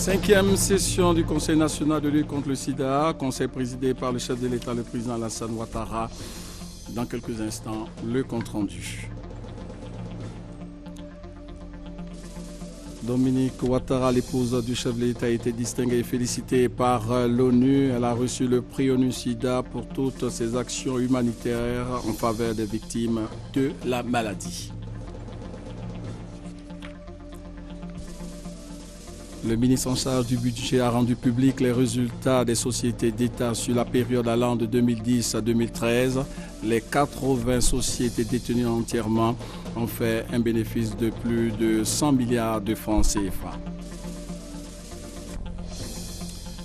Cinquième session du Conseil national de lutte contre le sida, conseil présidé par le chef de l'État, le président Alassane Ouattara. Dans quelques instants, le compte-rendu. Dominique Ouattara, l'épouse du chef de l'État, a été distinguée et félicitée par l'ONU. Elle a reçu le prix ONU-SIDA pour toutes ses actions humanitaires en faveur des victimes de la maladie. Le ministre en charge du budget a rendu public les résultats des sociétés d'État sur la période allant de 2010 à 2013. Les 80 sociétés détenues entièrement ont fait un bénéfice de plus de 100 milliards de francs CFA.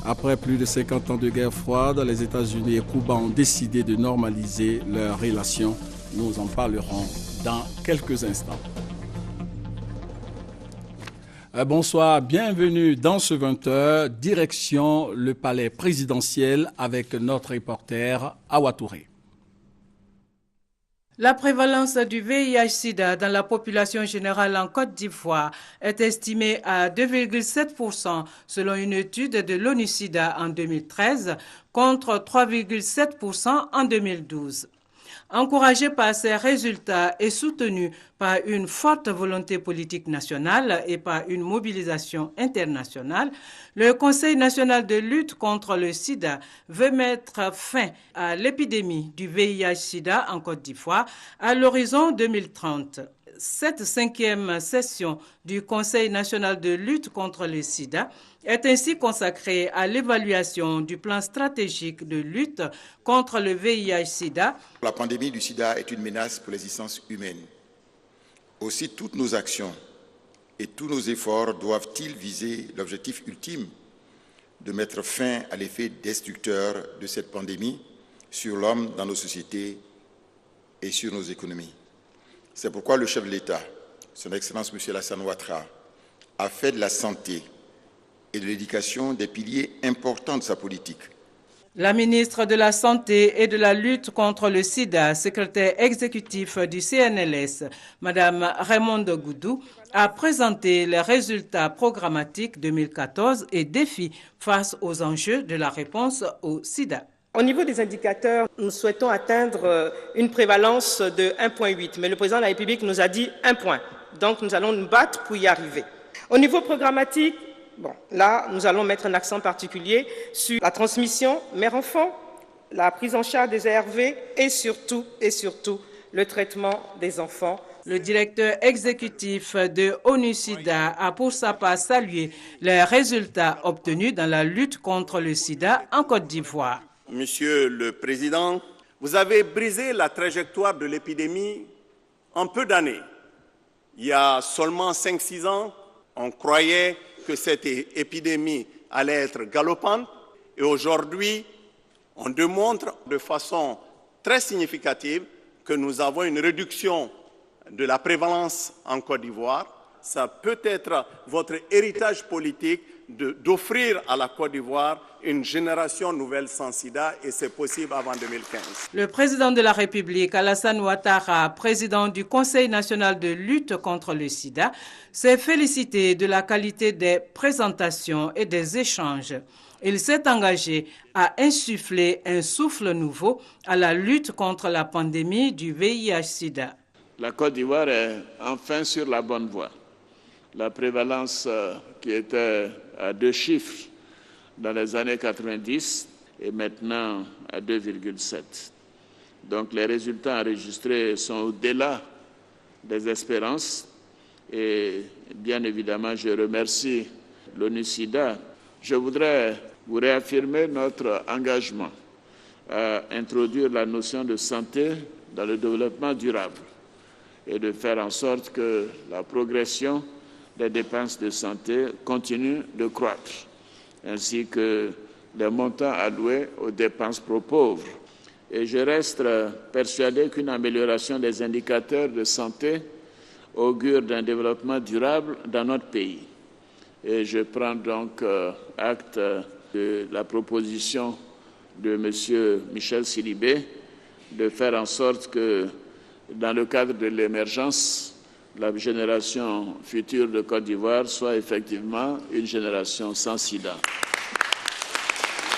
Après plus de 50 ans de guerre froide, les États-Unis et Cuba ont décidé de normaliser leurs relations. Nous en parlerons dans quelques instants. Bonsoir, bienvenue dans ce 20h, direction le palais présidentiel avec notre reporter Awa Touré. La prévalence du VIH-Sida dans la population générale en Côte d'Ivoire est estimée à 2,7% selon une étude de l'ONU-SIDA en 2013 contre 3,7% en 2012. Encouragé par ces résultats et soutenu par une forte volonté politique nationale et par une mobilisation internationale, le Conseil national de lutte contre le sida veut mettre fin à l'épidémie du VIH-Sida en Côte d'Ivoire à l'horizon 2030. Cette cinquième session du Conseil national de lutte contre le sida est ainsi consacrée à l'évaluation du plan stratégique de lutte contre le VIH-Sida. La pandémie du sida est une menace pour l'existence humaine. Aussi, toutes nos actions et tous nos efforts doivent-ils viser l'objectif ultime de mettre fin à l'effet destructeur de cette pandémie sur l'homme dans nos sociétés et sur nos économies. C'est pourquoi le chef de l'État, son Excellence M. Alassane Ouattara, a fait de la santé et de l'éducation des piliers importants de sa politique. La ministre de la Santé et de la lutte contre le sida, secrétaire exécutif du CNLS, Mme Raymonde Goudou, a présenté les résultats programmatiques 2014 et défis face aux enjeux de la réponse au sida. Au niveau des indicateurs, nous souhaitons atteindre une prévalence de 1,8, mais le président de la République nous a dit 1 point. Donc nous allons nous battre pour y arriver. Au niveau programmatique, là, nous allons mettre un accent particulier sur la transmission mère-enfant, la prise en charge des ARV et surtout, le traitement des enfants. Le directeur exécutif de ONU-SIDA a pour sa part salué les résultats obtenus dans la lutte contre le sida en Côte d'Ivoire. Monsieur le Président, vous avez brisé la trajectoire de l'épidémie en peu d'années. Il y a seulement 5-6 ans, on croyait que cette épidémie allait être galopante et aujourd'hui, on démontre de façon très significative que nous avons une réduction de la prévalence en Côte d'Ivoire. Ça peut être votre héritage politique d'offrir à la Côte d'Ivoire une génération nouvelle sans sida et c'est possible avant 2015. Le président de la République, Alassane Ouattara, président du Conseil national de lutte contre le sida, s'est félicité de la qualité des présentations et des échanges. Il s'est engagé à insuffler un souffle nouveau à la lutte contre la pandémie du VIH-Sida. La Côte d'Ivoire est enfin sur la bonne voie. La prévalence qui était à 2 chiffres dans les années 90 est maintenant à 2,7. Donc les résultats enregistrés sont au-delà des espérances et bien évidemment je remercie l'ONU-SIDA. Je voudrais vous réaffirmer notre engagement à introduire la notion de santé dans le développement durable et de faire en sorte que la progression des dépenses de santé continuent de croître, ainsi que les montants alloués aux dépenses pro-pauvres. Et je reste persuadé qu'une amélioration des indicateurs de santé augure d'un développement durable dans notre pays. Et je prends donc acte de la proposition de M. Michel Sidibé de faire en sorte que, dans le cadre de l'émergence, la génération future de Côte d'Ivoire soit effectivement une génération sans sida.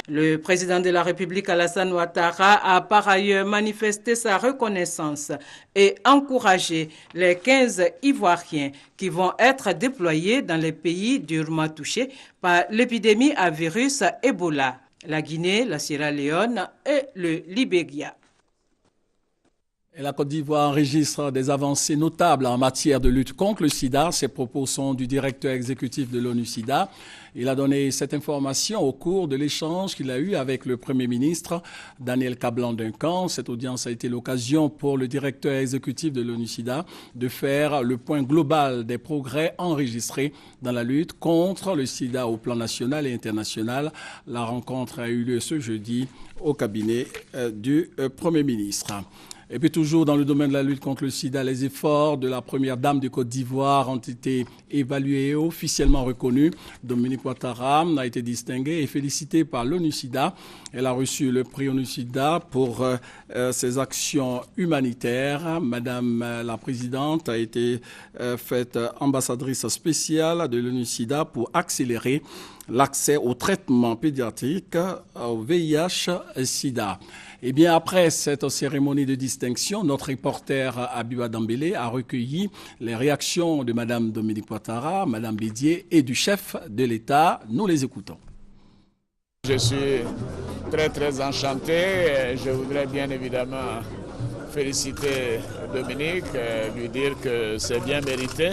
Le président de la République, Alassane Ouattara, a par ailleurs manifesté sa reconnaissance et encouragé les 15 Ivoiriens qui vont être déployés dans les pays durement touchés par l'épidémie à virus Ebola, la Guinée, la Sierra Leone et le Libéria. Et la Côte d'Ivoire enregistre des avancées notables en matière de lutte contre le sida. Ces propos sont du directeur exécutif de l'ONU-SIDA. Il a donné cette information au cours de l'échange qu'il a eu avec le Premier ministre Daniel Kablan-Duncan. Cette audience a été l'occasion pour le directeur exécutif de l'ONU-SIDA de faire le point global des progrès enregistrés dans la lutte contre le sida au plan national et international. La rencontre a eu lieu ce jeudi au cabinet du Premier ministre. Et puis toujours dans le domaine de la lutte contre le sida, les efforts de la première dame de Côte d'Ivoire ont été évalués et officiellement reconnus. Dominique Ouattara a été distinguée et félicitée par l'ONU-SIDA. Elle a reçu le prix ONU-SIDA pour ses actions humanitaires. Madame la présidente a été faite ambassadrice spéciale de l'ONU-SIDA pour accélérer l'accès au traitement pédiatrique au VIH-SIDA. Eh bien, après cette cérémonie de distinction, notre reporter Abiba Dambélé a recueilli les réactions de Madame Dominique Ouattara, Madame Bédié et du chef de l'État. Nous les écoutons. Je suis très enchanté. Je voudrais bien évidemment féliciter Dominique, lui dire que c'est bien mérité.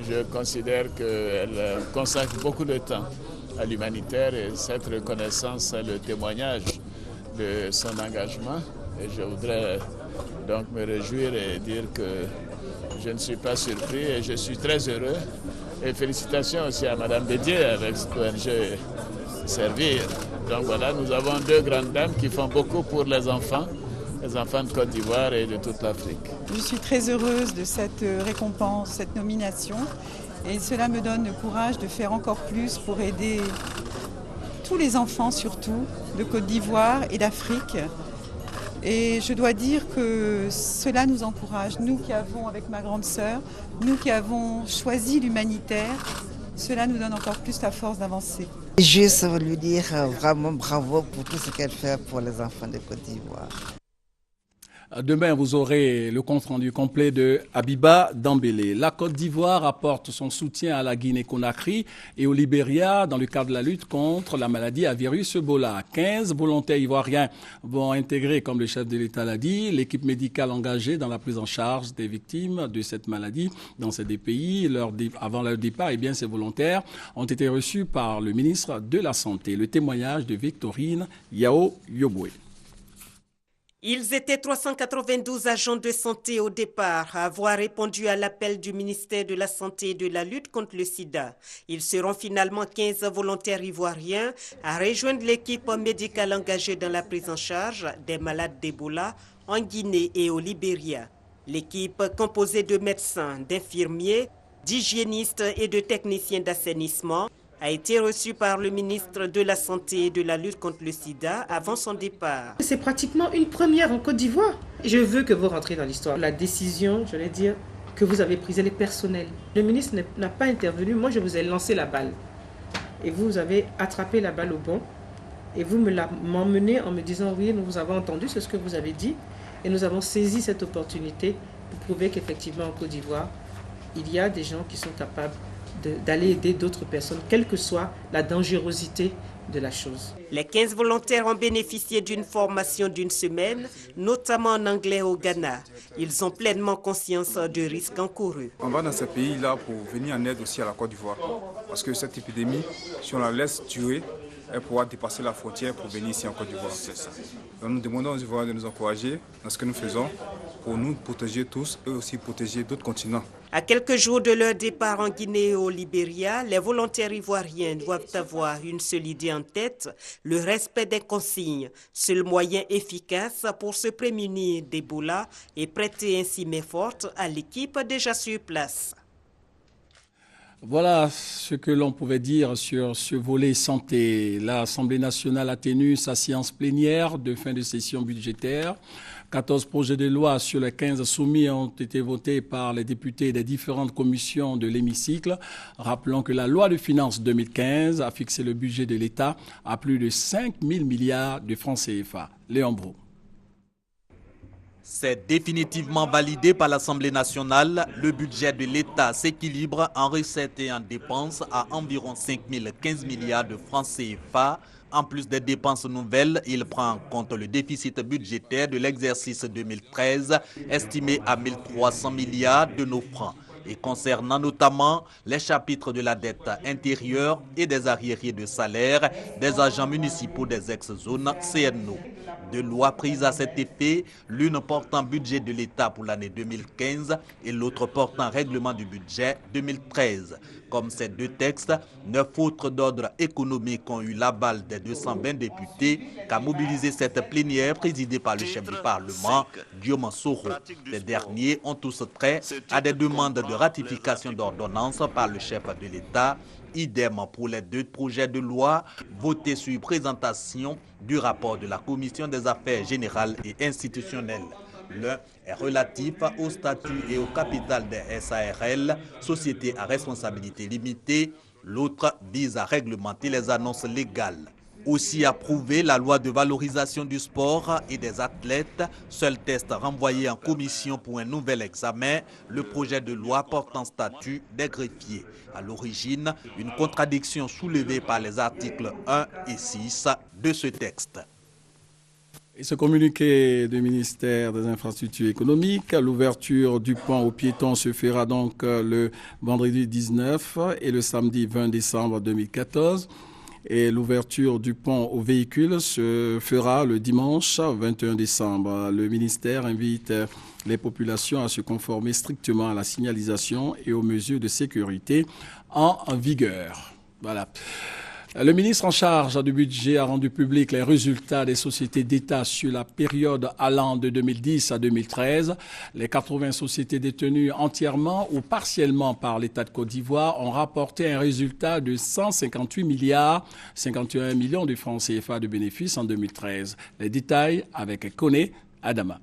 Je considère qu'elle consacre beaucoup de temps à l'humanitaire et cette reconnaissance est le témoignage de son engagement. Et je voudrais donc me réjouir et dire que je ne suis pas surpris et je suis très heureux. Et félicitations aussi à Madame Bédié avec cette ONG Servir. Donc voilà, nous avons deux grandes dames qui font beaucoup pour les enfants de Côte d'Ivoire et de toute l'Afrique. Je suis très heureuse de cette récompense, cette nomination. Et cela me donne le courage de faire encore plus pour aider tous les enfants surtout de Côte d'Ivoire et d'Afrique. Et je dois dire que cela nous encourage, nous qui avons, avec ma grande sœur, nous qui avons choisi l'humanitaire, cela nous donne encore plus la force d'avancer. Juste lui dire vraiment bravo pour tout ce qu'elle fait pour les enfants de Côte d'Ivoire. Demain, vous aurez le compte-rendu complet de Abiba Dambélé. La Côte d'Ivoire apporte son soutien à la Guinée-Conakry et au Libéria dans le cadre de la lutte contre la maladie à virus Ebola. 15 volontaires ivoiriens vont intégrer, comme le chef de l'État l'a dit, l'équipe médicale engagée dans la prise en charge des victimes de cette maladie dans ces deux pays. Avant leur départ, ces volontaires ont été reçus par le ministre de la Santé. Le témoignage de Victorine Yao Yoboué. Ils étaient 392 agents de santé au départ à avoir répondu à l'appel du ministère de la Santé et de la lutte contre le sida. Ils seront finalement 15 volontaires ivoiriens à rejoindre l'équipe médicale engagée dans la prise en charge des malades d'Ebola en Guinée et au Libéria. L'équipe composée de médecins, d'infirmiers, d'hygiénistes et de techniciens d'assainissement a été reçu par le ministre de la Santé et de la lutte contre le sida avant son départ. C'est pratiquement une première en Côte d'Ivoire. Je veux que vous rentriez dans l'histoire. La décision, je vais dire, que vous avez prise, elle est personnelle. Le ministre n'a pas intervenu, moi je vous ai lancé la balle. Et vous avez attrapé la balle au bon. Et vous m'emmenez en me disant, oui, nous vous avons entendu, c'est ce que vous avez dit. Et nous avons saisi cette opportunité pour prouver qu'effectivement en Côte d'Ivoire, il y a des gens qui sont capables d'aller aider d'autres personnes, quelle que soit la dangerosité de la chose. Les 15 volontaires ont bénéficié d'une formation d'une semaine, notamment en anglais au Ghana. Ils ont pleinement conscience du risque encouru. On va dans ces pays-là pour venir en aide aussi à la Côte d'Ivoire. Parce que cette épidémie, si on la laisse tuer, elle pourra dépasser la frontière pour venir ici en Côte d'Ivoire. C'est ça. Donc nous demandons aux Ivoiriens de nous encourager dans ce que nous faisons pour nous protéger tous et aussi protéger d'autres continents. À quelques jours de leur départ en Guinée et au Libéria, les volontaires ivoiriens doivent avoir une seule idée en tête, le respect des consignes, seul moyen efficace pour se prémunir d'Ebola et prêter ainsi main forte à l'équipe déjà sur place. Voilà ce que l'on pouvait dire sur ce volet santé. L'Assemblée nationale a tenu sa séance plénière de fin de session budgétaire. 14 projets de loi sur les 15 soumis ont été votés par les députés des différentes commissions de l'hémicycle. Rappelons que la loi de finances 2015 a fixé le budget de l'État à plus de 5 000 milliards de francs CFA. Léon Brou. C'est définitivement validé par l'Assemblée nationale. Le budget de l'État s'équilibre en recettes et en dépenses à environ 5 015 milliards de francs CFA. En plus des dépenses nouvelles, il prend en compte le déficit budgétaire de l'exercice 2013, estimé à 1 300 milliards de nos francs, et concernant notamment les chapitres de la dette intérieure et des arriérés de salaire des agents municipaux des ex-zones CNO. Deux lois prises à cet effet, l'une portant budget de l'État pour l'année 2015 et l'autre portant règlement du budget 2013. Comme ces deux textes, 9 autres d'ordre économique ont eu l'aval des 220 députés qu'a mobilisé cette plénière présidée par le chef du Parlement, Guillaume Soro. Ces derniers ont tous trait à des demandes de ratification d'ordonnances par le chef de l'État. Idem pour les deux projets de loi votés sur présentation du rapport de la Commission des affaires générales et institutionnelles. L'un est relatif au statut et au capital des SARL, sociétés à responsabilité limitée. L'autre vise à réglementer les annonces légales. Aussi approuvé la loi de valorisation du sport et des athlètes, seul test renvoyé en commission pour un nouvel examen, le projet de loi portant statut des greffiers. À l'origine, une contradiction soulevée par les articles 1 et 6 de ce texte. Et ce communiqué du ministère des Infrastructures économiques, l'ouverture du pont aux piétons se fera donc le vendredi 19 et le samedi 20 décembre 2014. Et l'ouverture du pont aux véhicules se fera le dimanche 21 décembre. Le ministère invite les populations à se conformer strictement à la signalisation et aux mesures de sécurité en vigueur. Voilà. Le ministre en charge du budget a rendu public les résultats des sociétés d'État sur la période allant de 2010 à 2013. Les 80 sociétés détenues entièrement ou partiellement par l'État de Côte d'Ivoire ont rapporté un résultat de 158 milliards 51 millions de francs CFA de bénéfices en 2013. Les détails avec Koné Adama.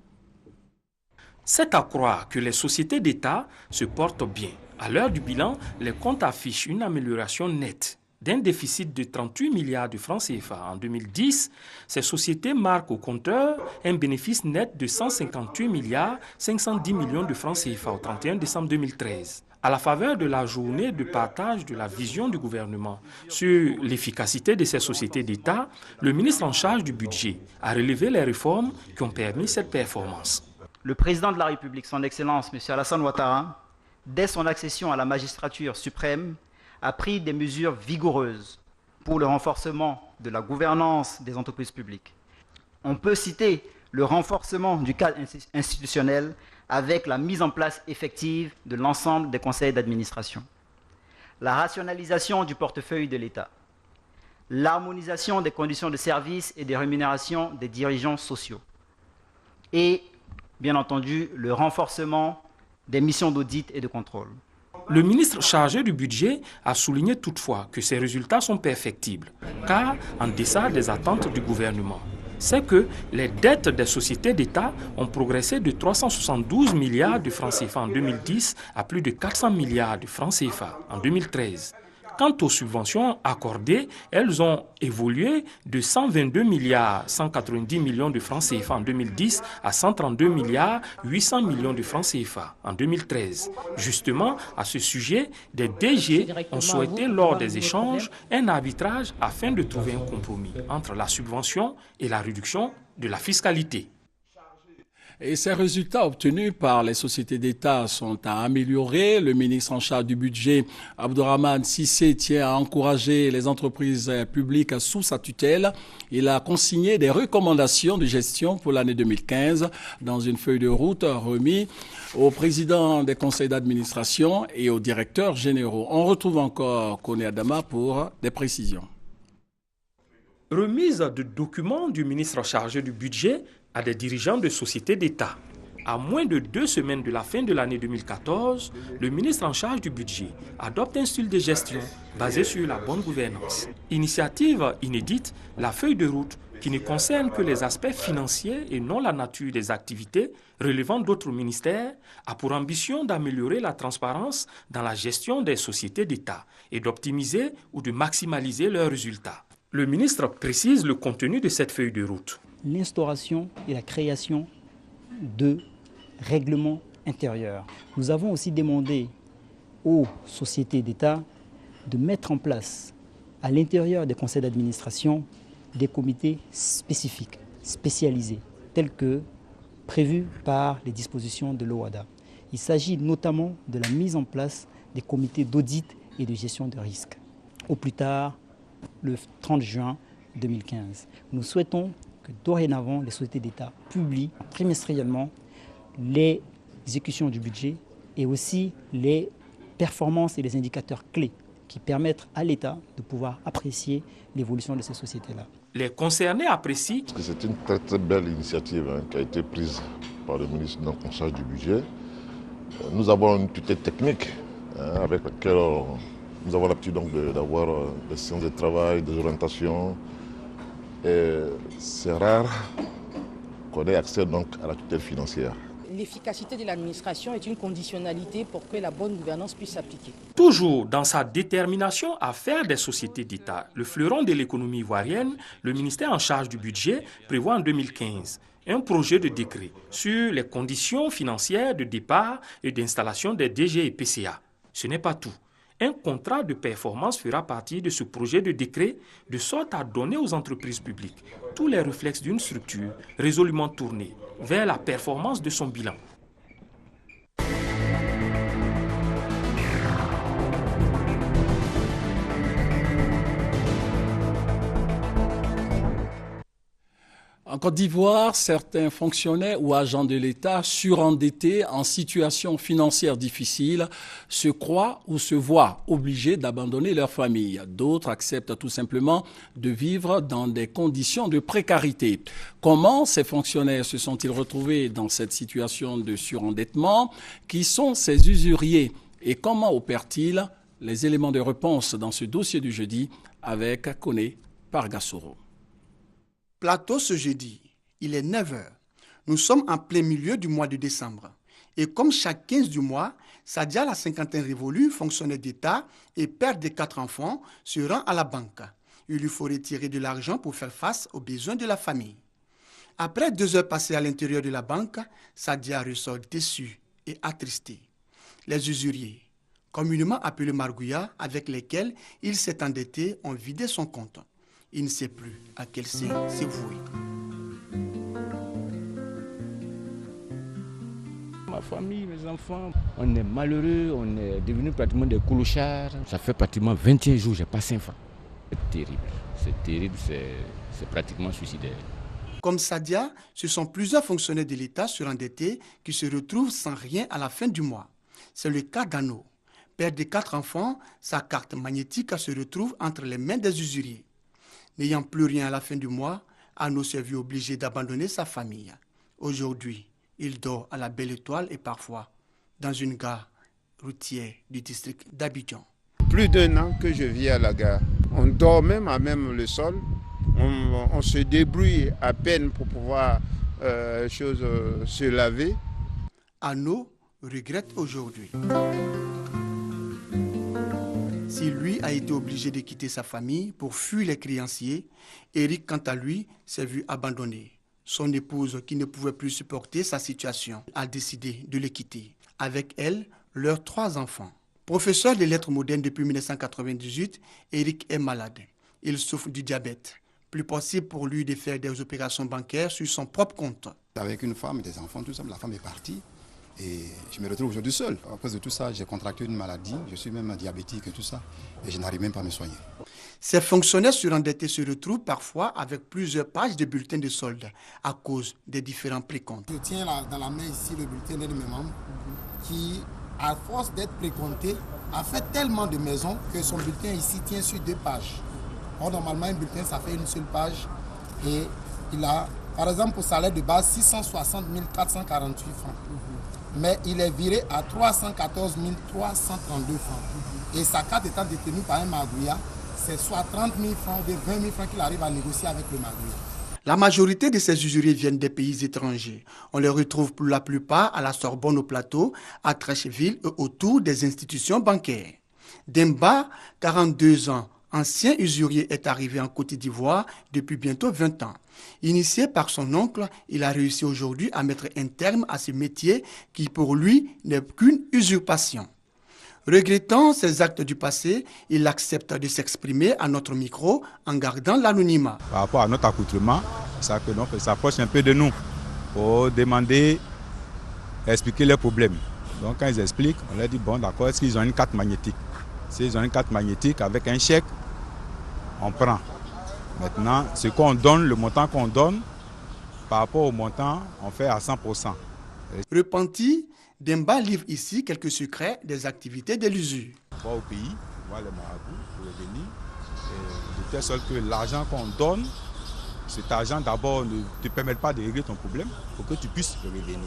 C'est à croire que les sociétés d'État se portent bien. À l'heure du bilan, les comptes affichent une amélioration nette. D'un déficit de 38 milliards de francs CFA en 2010, ces sociétés marquent au compteur un bénéfice net de 158 milliards 510 millions de francs CFA au 31 décembre 2013. À la faveur de la journée de partage de la vision du gouvernement sur l'efficacité de ces sociétés d'État, le ministre en charge du budget a relevé les réformes qui ont permis cette performance. Le président de la République, son Excellence, M. Alassane Ouattara, dès son accession à la magistrature suprême, a pris des mesures vigoureuses pour le renforcement de la gouvernance des entreprises publiques. On peut citer le renforcement du cadre institutionnel avec la mise en place effective de l'ensemble des conseils d'administration, la rationalisation du portefeuille de l'État, l'harmonisation des conditions de service et des rémunérations des dirigeants sociaux et, bien entendu, le renforcement des missions d'audit et de contrôle. Le ministre chargé du budget a souligné toutefois que ces résultats sont perfectibles, car en deçà des attentes du gouvernement. C'est que les dettes des sociétés d'État ont progressé de 372 milliards de francs CFA en 2010 à plus de 400 milliards de francs CFA en 2013. Quant aux subventions accordées, elles ont évolué de 122 milliards 190 millions de francs CFA en 2010 à 132 milliards 800 millions de francs CFA en 2013. Justement, à ce sujet, des DG ont souhaité lors des échanges un arbitrage afin de trouver un compromis entre la subvention et la réduction de la fiscalité. Et ces résultats obtenus par les sociétés d'État sont à améliorer. Le ministre en charge du budget, Abdourahmane Cissé, tient à encourager les entreprises publiques sous sa tutelle. Il a consigné des recommandations de gestion pour l'année 2015 dans une feuille de route remise au président des conseils d'administration et aux directeurs généraux. On retrouve encore Koné Adama pour des précisions. Remise de documents du ministre chargé du budget à des dirigeants de sociétés d'État. À moins de 2 semaines de la fin de l'année 2014, le ministre en charge du budget adopte un style de gestion basé sur la bonne gouvernance. Initiative inédite, la feuille de route, qui ne concerne que les aspects financiers et non la nature des activités relevant d'autres ministères, a pour ambition d'améliorer la transparence dans la gestion des sociétés d'État et d'optimiser ou de maximaliser leurs résultats. Le ministre précise le contenu de cette feuille de route. L'instauration et la création de règlements intérieurs. Nous avons aussi demandé aux sociétés d'État de mettre en place à l'intérieur des conseils d'administration des comités spécifiques, spécialisés, tels que prévus par les dispositions de l'OHADA. Il s'agit notamment de la mise en place des comités d'audit et de gestion de risques, au plus tard le 30 juin 2015. Nous souhaitons que dorénavant les sociétés d'État publient trimestriellement les exécutions du budget et aussi les performances et les indicateurs clés qui permettent à l'État de pouvoir apprécier l'évolution de ces sociétés-là. Les concernés apprécient que c'est une très très belle initiative qui a été prise par le ministre en charge du budget. Nous avons une tutelle technique avec laquelle nous avons l'habitude d'avoir des séances de travail, des orientations. Et c'est rare qu'on ait accès donc à la tutelle financière. L'efficacité de l'administration est une conditionnalité pour que la bonne gouvernance puisse s'appliquer. Toujours dans sa détermination à faire des sociétés d'État le fleuron de l'économie ivoirienne, le ministère en charge du budget prévoit en 2015 un projet de décret sur les conditions financières de départ et d'installation des DG et PCA. Ce n'est pas tout. Un contrat de performance fera partie de ce projet de décret de sorte à donner aux entreprises publiques tous les réflexes d'une structure résolument tournée vers la performance de son bilan. En Côte d'Ivoire, certains fonctionnaires ou agents de l'État surendettés en situation financière difficile se croient ou se voient obligés d'abandonner leur famille. D'autres acceptent tout simplement de vivre dans des conditions de précarité. Comment ces fonctionnaires se sont-ils retrouvés dans cette situation de surendettement? Qui sont ces usuriers et comment opèrent-ils? Les éléments de réponse dans ce dossier du jeudi avec Koné Pargassoro. Plateau ce jeudi, il est 9h. Nous sommes en plein milieu du mois de décembre. Et comme chaque 15 du mois, Sadia, la cinquantaine révolue, fonctionnaire d'État et père de 4 enfants, se rend à la banque. Il lui faut retirer de l'argent pour faire face aux besoins de la famille. Après 2 heures passées à l'intérieur de la banque, Sadia ressort déçu et attristé. Les usuriers, communément appelés margouillas, avec lesquels il s'est endetté, ont vidé son compte. Il ne sait plus à quel sein s'est voué. Ma famille, mes enfants, on est malheureux, on est devenus pratiquement des clochards. Ça fait pratiquement 21 jours que je n'ai pas 5 francs. C'est terrible, c'est pratiquement suicidaire. Comme Sadia, ce sont plusieurs fonctionnaires de l'État surendettés qui se retrouvent sans rien à la fin du mois. C'est le cas d'Ano. Père de 4 enfants, sa carte magnétique se retrouve entre les mains des usuriers. N'ayant plus rien à la fin du mois, Ano s'est vu obligé d'abandonner sa famille. Aujourd'hui, il dort à la Belle Étoile et parfois dans une gare routière du district d'Abidjan. Plus d'1 an que je vis à la gare. On dort même à même le sol. On se débrouille à peine pour pouvoir se laver. Ano regrette aujourd'hui. Si lui a été obligé de quitter sa famille pour fuir les créanciers, Eric, quant à lui, s'est vu abandonné. Son épouse, qui ne pouvait plus supporter sa situation, a décidé de le quitter. Avec elle, leurs 3 enfants. Professeur de lettres modernes depuis 1998, Eric est malade. Il souffre du diabète. Plus possible pour lui de faire des opérations bancaires sur son propre compte. Avec une femme et des enfants, tout ça, la femme est partie. Et je me retrouve aujourd'hui seul. À cause de tout ça, j'ai contracté une maladie, je suis même diabétique et tout ça, et je n'arrive même pas à me soigner. Ces fonctionnaires surendettés se retrouvent parfois avec plusieurs pages de bulletins de solde à cause des différents précomptes. Je tiens dans la main ici le bulletin d'un de mes membres qui, à force d'être précompté, a fait tellement de maisons que son bulletin ici tient sur 2 pages. Or, normalement, un bulletin, ça fait une seule page et il a Par exemple, au salaire de base, 660 448 francs. Mais il est viré à 314 332 francs. Et sa carte étant détenue par un magouilla, c'est soit 30 000 francs ou 20 000 francs qu'il arrive à négocier avec le magouilla. La majorité de ces usuriers viennent des pays étrangers. On les retrouve pour la plupart à la Sorbonne au Plateau, à Treichville et autour des institutions bancaires. Demba, 42 ans, ancien usurier, est arrivé en Côte d'Ivoire depuis bientôt 20 ans. Initié par son oncle, il a réussi aujourd'hui à mettre un terme à ce métier qui pour lui n'est qu'une usurpation. Regrettant ces actes du passé, il accepte de s'exprimer à notre micro en gardant l'anonymat. Par rapport à notre accoutrement, ça que l'on s'approche un peu de nous pour demander, expliquer leurs problèmes. Donc quand ils expliquent, on leur dit bon d'accord, est-ce qu'ils ont une carte magnétique? S'ils ont une carte magnétique avec un chèque, on prend. Maintenant, ce qu'on donne, le montant qu'on donne, par rapport au montant, on fait à 100%. Repenti, Demba livre ici quelques secrets des activités de l'usure. On va au pays, on va les marabouts pour revenir, de telle sorte que l'argent qu'on donne, cet argent d'abord ne te permet pas de régler ton problème pour que tu puisses revenir.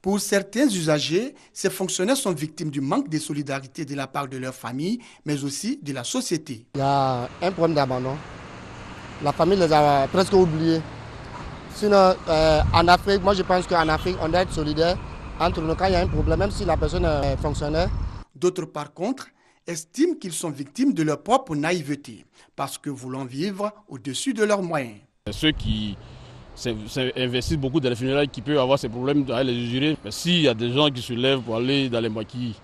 Pour certains usagers, ces fonctionnaires sont victimes du manque de solidarité de la part de leur famille, mais aussi de la société. Il y a un problème d'abandon. La famille les a presque oubliés. Sinon, en Afrique, moi je pense qu'en Afrique, on doit être solidaire entre nous quand il y a un problème, même si la personne est fonctionnaire. D'autres, par contre, estiment qu'ils sont victimes de leur propre naïveté, parce que voulant vivre au-dessus de leurs moyens. Ceux qui investissent beaucoup dans les funérailles qui peuvent avoir ces problèmes avec les usuriers, mais s'il y a des gens qui se lèvent pour aller dans les maquis,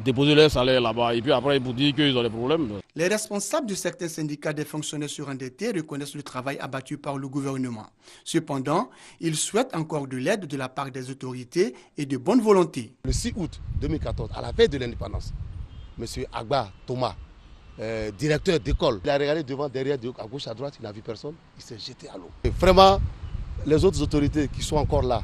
déposer leur salaire là-bas et puis après pour dire qu'ils ont des problèmes. Les responsables de certains syndicats des fonctionnaires surendettés reconnaissent le travail abattu par le gouvernement. Cependant, ils souhaitent encore de l'aide de la part des autorités et de bonne volonté. Le 6 août 2014, à la veille de l'indépendance, M. Agba Thomas, directeur d'école, il a regardé devant, derrière, à gauche, à droite, il n'a vu personne, il s'est jeté à l'eau. Vraiment, les autres autorités qui sont encore là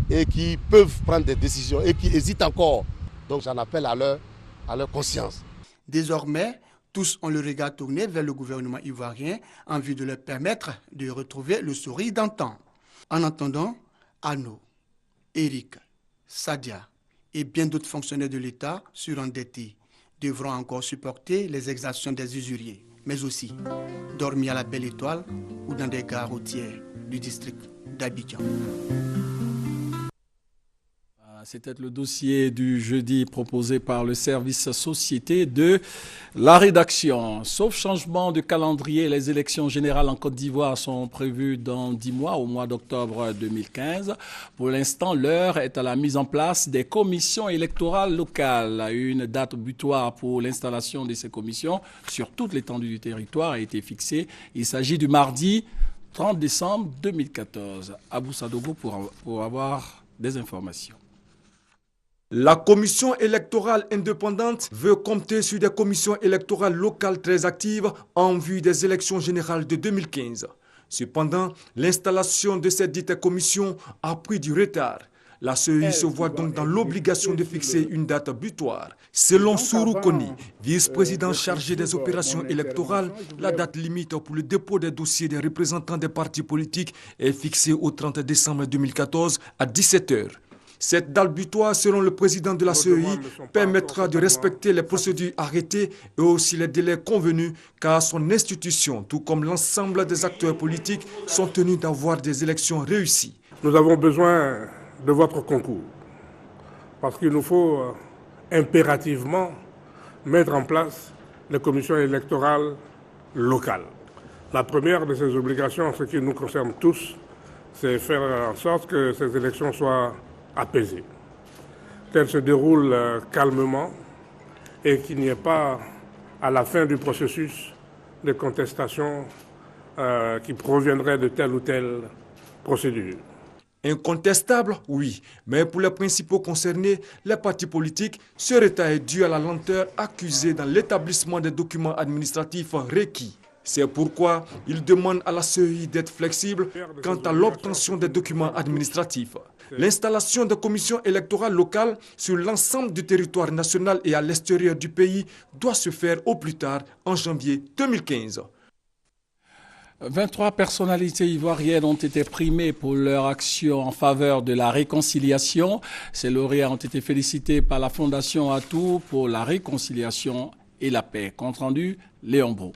et qui peuvent prendre des décisions et qui hésitent encore, donc j'en appelle à leur conscience. Désormais, tous ont le regard tourné vers le gouvernement ivoirien en vue de leur permettre de retrouver le sourire d'antan. En attendant, Arnaud, Eric, Sadia et bien d'autres fonctionnaires de l'État surendettés devront encore supporter les exactions des usuriers, mais aussi dormir à la Belle Étoile ou dans des gares routières du district d'Abidjan. C'était le dossier du jeudi proposé par le service société de la rédaction. Sauf changement de calendrier, les élections générales en Côte d'Ivoire sont prévues dans 10 mois, au mois d'octobre 2015. Pour l'instant, l'heure est à la mise en place des commissions électorales locales. Une date butoir pour l'installation de ces commissions sur toute l'étendue du territoire a été fixée. Il s'agit du mardi 30 décembre 2014. Abou Sadogo pour avoir des informations. La commission électorale indépendante veut compter sur des commissions électorales locales très actives en vue des élections générales de 2015. Cependant, l'installation de cette dite commission a pris du retard. La CEI se voit donc dans l'obligation de fixer une date butoir. Selon Sourou Koni, vice-président chargé des opérations électorales, la date limite pour le dépôt des dossiers des représentants des partis politiques est fixée au 30 décembre 2014 à 17 h. Cette date butoir, selon le président de la CEI, permettra de respecter les procédures arrêtées et aussi les délais convenus, car son institution, tout comme l'ensemble des acteurs politiques, sont tenus d'avoir des élections réussies. Nous avons besoin de votre concours, parce qu'il nous faut impérativement mettre en place les commissions électorales locales. La première de ces obligations, ce qui nous concerne tous, c'est faire en sorte que ces élections soient apaisées, qu'elles se déroulent calmement et qu'il n'y ait pas, à la fin du processus, de contestation qui proviendraient de telle ou telle procédure. Incontestable, oui, mais pour les principaux concernés, les partis politiques, ce retard est dû à la lenteur accusée dans l'établissement des documents administratifs requis. C'est pourquoi ils demandent à la CEI d'être flexible quant à l'obtention des documents administratifs. L'installation de commissions électorales locales sur l'ensemble du territoire national et à l'extérieur du pays doit se faire au plus tard en janvier 2015. 23 personnalités ivoiriennes ont été primées pour leur action en faveur de la réconciliation. Ces lauréats ont été félicités par la Fondation Atou pour la réconciliation et la paix. Compte rendu, Léon Bro.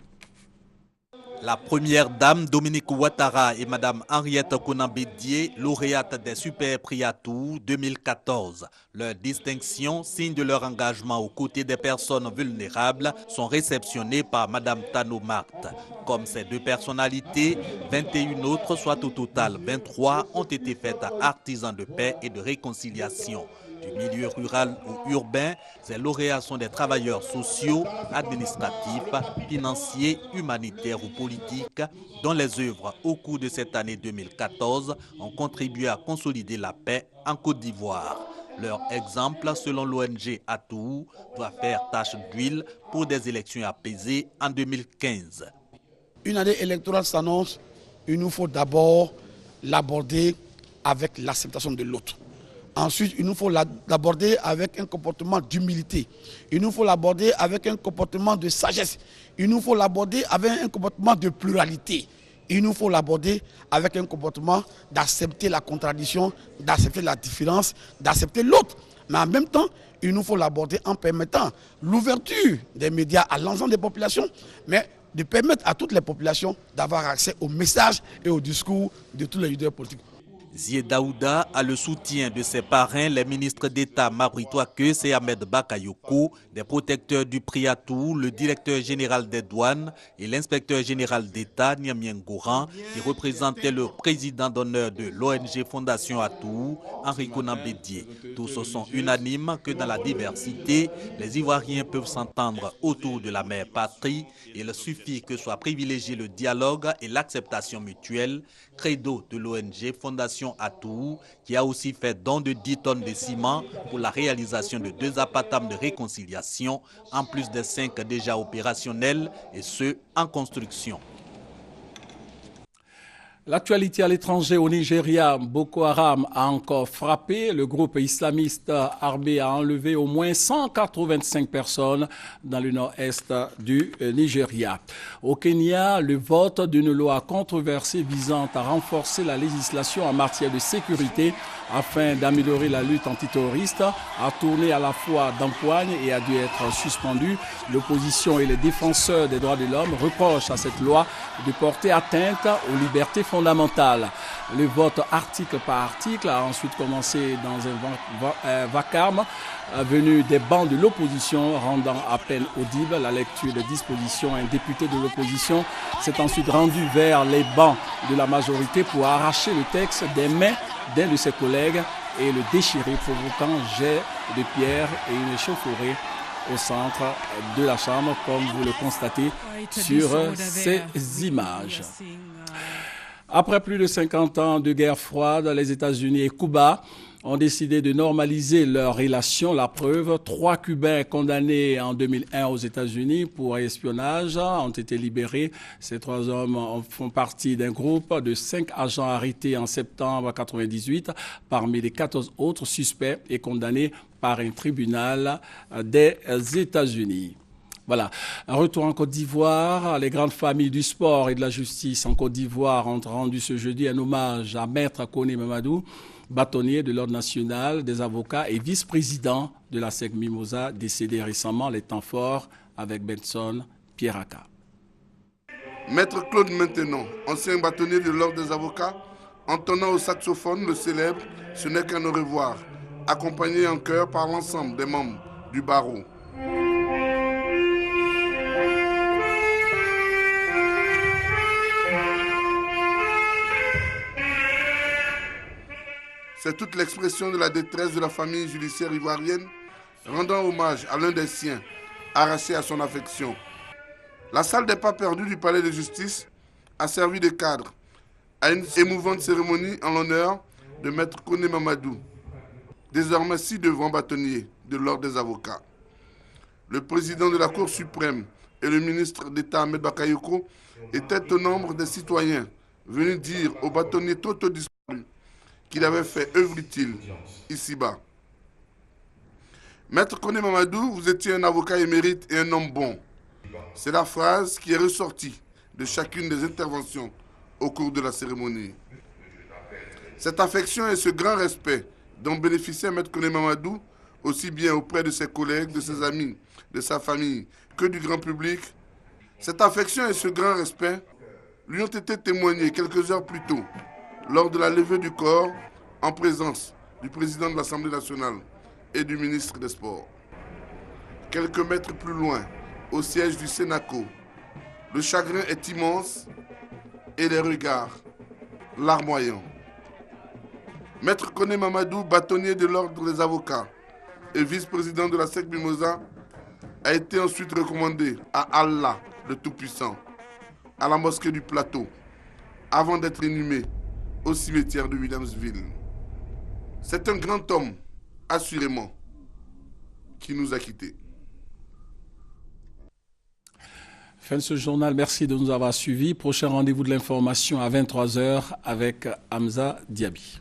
La première dame Dominique Ouattara et madame Henriette Konan-Bédié, lauréates des Super Prix Atou 2014. Leurs distinctions, signe de leur engagement aux côtés des personnes vulnérables, sont réceptionnées par madame Tano Marthe. Comme ces deux personnalités, 21 autres, soit au total 23, ont été faites à artisans de paix et de réconciliation. Du milieu rural ou urbain, ces lauréats sont des travailleurs sociaux, administratifs, financiers, humanitaires ou politiques, dont les œuvres au cours de cette année 2014 ont contribué à consolider la paix en Côte d'Ivoire. Leur exemple, selon l'ONG Atou, doit faire tache d'huile pour des élections apaisées en 2015. Une année électorale s'annonce, il nous faut d'abord l'aborder avec l'acceptation de l'autre. Ensuite, il nous faut l'aborder avec un comportement d'humilité. Il nous faut l'aborder avec un comportement de sagesse. Il nous faut l'aborder avec un comportement de pluralité. Il nous faut l'aborder avec un comportement d'accepter la contradiction, d'accepter la différence, d'accepter l'autre. Mais en même temps, il nous faut l'aborder en permettant l'ouverture des médias à l'ensemble des populations, mais de permettre à toutes les populations d'avoir accès aux messages et aux discours de tous les leaders politiques. Zié Daouda a le soutien de ses parrains, les ministres d'État Mabry Touakeus et Ahmed Bakayoko, des protecteurs du prix Atou, le directeur général des douanes et l'inspecteur général d'État Niamien Gouran, qui représentait le président d'honneur de l'ONG Fondation Atou, Henri Konan-Bédié. Tous sont unanimes que dans la diversité, les Ivoiriens peuvent s'entendre autour de la mère patrie. Il suffit que soit privilégié le dialogue et l'acceptation mutuelle, credo de l'ONG Fondation Atou, qui a aussi fait don de 10 tonnes de ciment pour la réalisation de 2 apatams de réconciliation, en plus des 5 déjà opérationnels et ceux en construction. L'actualité à l'étranger au Nigeria, Boko Haram a encore frappé. Le groupe islamiste armé a enlevé au moins 185 personnes dans le nord-est du Nigeria. Au Kenya, le vote d'une loi controversée visant à renforcer la législation en matière de sécurité afin d'améliorer la lutte antiterroriste a tourné à la fois d'empoigne et a dû être suspendu. L'opposition et les défenseurs des droits de l'homme reprochent à cette loi de porter atteinte aux libertés fondamentales. Le vote article par article a ensuite commencé dans un vacarme venu des bancs de l'opposition, rendant à peine audible la lecture des dispositions. Un député de l'opposition s'est ensuite rendu vers les bancs de la majorité pour arracher le texte des mains d'un de ses collègues et le déchirer, provoquant jet de pierre et une échauffourée au centre de la Chambre, comme vous le constatez sur ces images. Après plus de 50 ans de guerre froide, les États-Unis et Cuba ont décidé de normaliser leurs relations. La preuve, 3 Cubains condamnés en 2001 aux États-Unis pour espionnage ont été libérés. Ces 3 hommes font partie d'un groupe de 5 agents arrêtés en septembre 1998 parmi les 14 autres suspects et condamnés par un tribunal des États-Unis. Voilà. Un retour en Côte d'Ivoire. Les grandes familles du sport et de la justice en Côte d'Ivoire ont rendu ce jeudi un hommage à Maître Kone Mamadou, bâtonnier de l'Ordre national des avocats et vice-président de la SEC Mimosa, décédé récemment, les temps forts avec Benson Pierraka. Maître Claude Maintenant, ancien bâtonnier de l'Ordre des avocats, entonnant au saxophone le célèbre « Ce n'est qu'un au revoir », accompagné en chœur par l'ensemble des membres du barreau. C'est toute l'expression de la détresse de la famille judiciaire ivoirienne, rendant hommage à l'un des siens, arraché à son affection. La salle des pas perdus du palais de justice a servi de cadre à une émouvante cérémonie en l'honneur de Maître Kone Mamadou, désormais ci-devant bâtonnier de l'Ordre des avocats. Le président de la Cour suprême et le ministre d'État Ahmed Bakayoko étaient au nombre des citoyens venus dire au bâtonnier Toto disparu qu'il avait fait œuvre utile ici-bas. Maître Kone Mamadou, vous étiez un avocat émérite et un homme bon. C'est la phrase qui est ressortie de chacune des interventions au cours de la cérémonie. Cette affection et ce grand respect dont bénéficiait Maître Koné Mamadou, aussi bien auprès de ses collègues, de ses amis, de sa famille, que du grand public, cette affection et ce grand respect lui ont été témoignés quelques heures plus tôt, lors de la levée du corps, en présence du président de l'Assemblée nationale et du ministre des Sports. Quelques mètres plus loin, au siège du Sénaco, le chagrin est immense et les regards larmoyants. Maître Koné Mamadou, bâtonnier de l'ordre des avocats et vice-président de la SEC Mimosa, a été ensuite recommandé à Allah, le Tout-Puissant, à la mosquée du Plateau, avant d'être inhumé au cimetière de Williamsville. C'est un grand homme, assurément, qui nous a quittés. Fin de ce journal, merci de nous avoir suivis. Prochain rendez-vous de l'information à 23h avec Hamza Diaby.